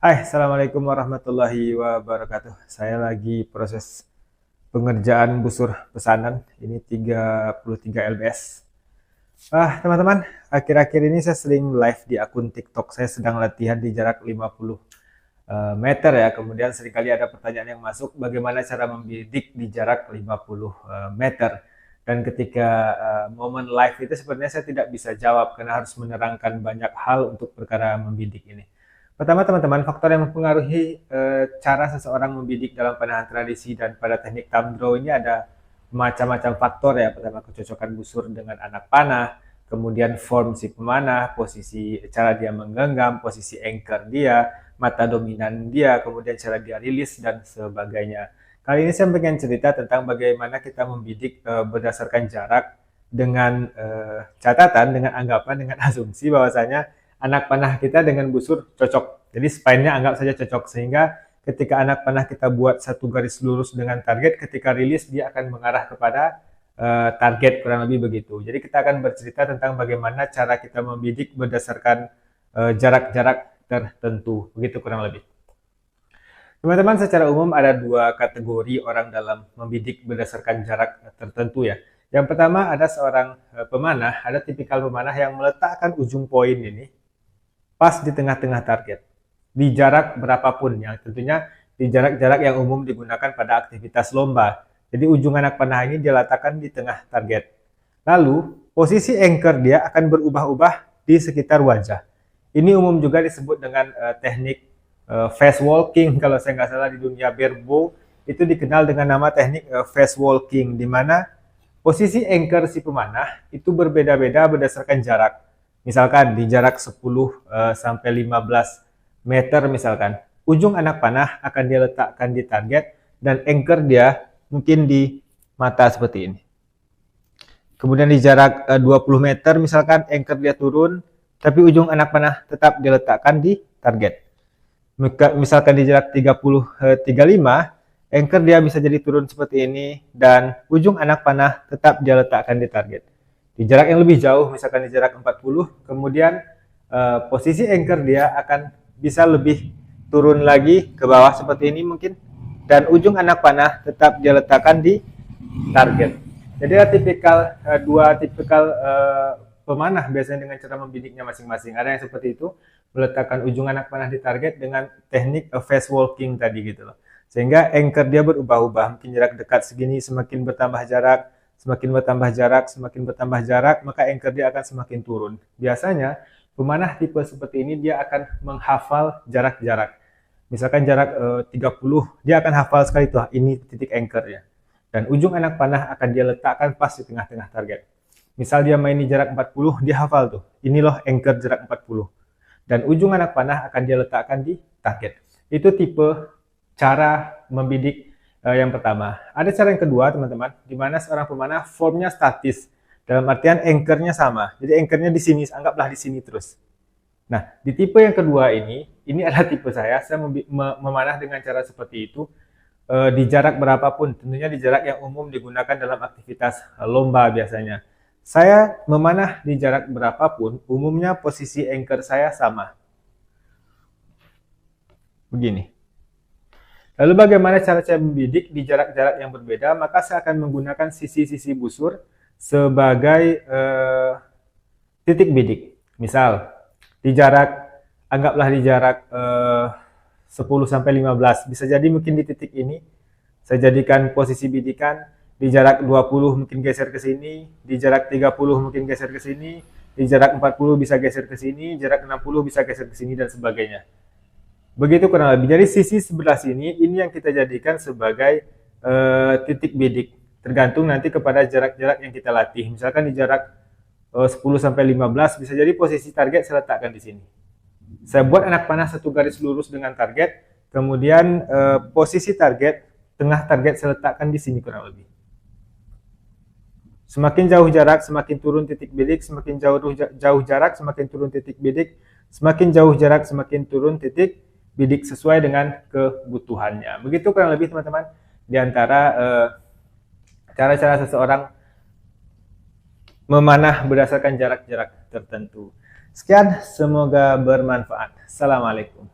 Hai, Assalamualaikum warahmatullahi wabarakatuh. Saya lagi proses pengerjaan busur pesanan. Ini 33 lbs. Teman-teman, akhir-akhir ini saya sering live di akun TikTok. Saya sedang latihan di jarak 50 meter ya. Kemudian seringkali ada pertanyaan yang masuk, bagaimana cara membidik di jarak 50 meter. Dan ketika momen live itu sebenarnya saya tidak bisa jawab karena harus menerangkan banyak hal untuk perkara membidik ini. Pertama, teman-teman, faktor yang mempengaruhi cara seseorang membidik dalam panahan tradisi dan pada teknik thumb draw ini ada macam-macam faktor ya. Pertama, kecocokan busur dengan anak panah, kemudian form si pemanah, posisi cara dia menggenggam, posisi anchor dia, mata dominan dia, kemudian cara dia rilis dan sebagainya. Kali ini saya pengen cerita tentang bagaimana kita membidik berdasarkan jarak dengan catatan, dengan anggapan, dengan asumsi bahwasanya anak panah kita dengan busur cocok. Jadi spine-nya anggap saja cocok, sehingga ketika anak panah kita buat satu garis lurus dengan target, ketika rilis dia akan mengarah kepada target, kurang lebih begitu. Jadi kita akan bercerita tentang bagaimana cara kita membidik berdasarkan jarak-jarak tertentu, begitu kurang lebih. Teman-teman, secara umum ada dua kategori orang dalam membidik berdasarkan jarak tertentu ya. Yang pertama ada seorang pemanah, ada tipikal pemanah yang meletakkan ujung poin ini pas di tengah-tengah target, di jarak berapapun, yang tentunya di jarak-jarak yang umum digunakan pada aktivitas lomba. Jadi ujung anak panah ini diletakkan di tengah target. Lalu posisi anchor dia akan berubah-ubah di sekitar wajah. Ini umum juga disebut dengan teknik fast walking. Kalau saya nggak salah di dunia barebow itu dikenal dengan nama teknik fast walking, di mana posisi anchor si pemanah itu berbeda-beda berdasarkan jarak. Misalkan di jarak 10 sampai 15 meter misalkan, ujung anak panah akan dia letakkan di target dan anchor dia mungkin di mata seperti ini. Kemudian di jarak 20 meter misalkan anchor dia turun, tapi ujung anak panah tetap diletakkan di target. Misalkan di jarak 30-35, anchor dia bisa jadi turun seperti ini dan ujung anak panah tetap dia letakkan di target. Di jarak yang lebih jauh, misalkan di jarak 40, kemudian posisi anchor dia akan bisa lebih turun lagi ke bawah seperti ini mungkin, dan ujung anak panah tetap dia letakkan di target. Jadi ada dua tipikal pemanah biasanya dengan cara membidiknya masing-masing. Ada yang seperti itu, meletakkan ujung anak panah di target dengan teknik fast walking tadi gitu loh. Sehingga anchor dia berubah-ubah, mungkin jarak dekat segini, semakin bertambah jarak, semakin bertambah jarak, maka anchor dia akan semakin turun. Biasanya pemanah tipe seperti ini dia akan menghafal jarak-jarak. Misalkan jarak 30, dia akan hafal sekali tuh, ini titik anchornya. Dan ujung anak panah akan dia letakkan pas di tengah-tengah target. Misal dia main di jarak 40, dia hafal tuh, ini loh anchor jarak 40. Dan ujung anak panah akan dia letakkan di target. Itu tipe cara membidik yang pertama. Ada cara yang kedua, teman-teman, di mana seorang pemanah formnya statis. Dalam artian anchornya sama. Jadi anchornya di sini, anggaplah di sini terus. Nah, di tipe yang kedua ini adalah tipe saya. Saya memanah dengan cara seperti itu di jarak berapapun. Tentunya di jarak yang umum digunakan dalam aktivitas lomba biasanya. Saya memanah di jarak berapapun, umumnya posisi anchor saya sama. Begini. Lalu bagaimana cara saya membidik di jarak-jarak yang berbeda? Maka saya akan menggunakan sisi-sisi busur sebagai titik bidik. Misal, di jarak, anggaplah di jarak 10-15, bisa jadi mungkin di titik ini, saya jadikan posisi bidikan, di jarak 20 mungkin geser ke sini, di jarak 30 mungkin geser ke sini, di jarak 40 bisa geser ke sini, jarak 60 bisa geser ke sini, dan sebagainya. Begitu kurang lebih. Jadi sisi sebelah sini ini yang kita jadikan sebagai titik bidik. Tergantung nanti kepada jarak-jarak yang kita latih. Misalkan di jarak 10-15 bisa jadi posisi target saya letakkan di sini. Saya buat anak panah satu garis lurus dengan target, kemudian posisi target, tengah target saya letakkan di sini kurang lebih. Semakin jauh jarak, semakin turun titik bidik, semakin jauh jarak, semakin turun titik bidik, semakin jauh jarak, semakin turun titik bidik sesuai dengan kebutuhannya. Begitu kurang lebih, teman-teman, di antara cara-cara seseorang memanah berdasarkan jarak-jarak tertentu. Sekian, semoga bermanfaat. Assalamualaikum.